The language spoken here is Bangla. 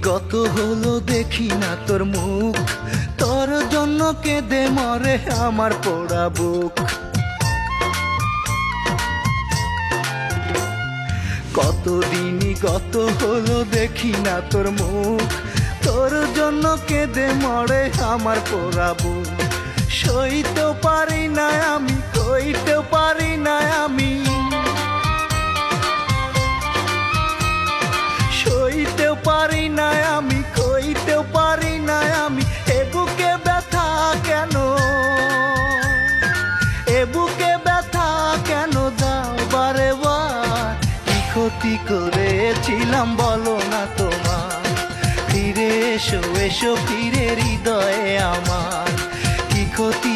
গত হলো দেখি না তোর মুখ, তোর জন্য কেঁদে মরে আমার পোড়া বুক। কতদিনই গত হলো দেখি না তোর মুখ, তোর জন্য কেঁদে মরে আমার পোড়া বুক। সইতেও পারি না আমি, কইতেও পারি না আমি, সইতেও পারি না আমি, কইতেও পারি না আমি। এ বুকে ব্যথা কেন, এ বুকে ব্যথা কেন দাও বারে বার? কি ক্ষতি করেছিলাম বলো না তোমার? ফিরে এসো, এসো ফিরে হৃদয়ে আমার। কি ক্ষতি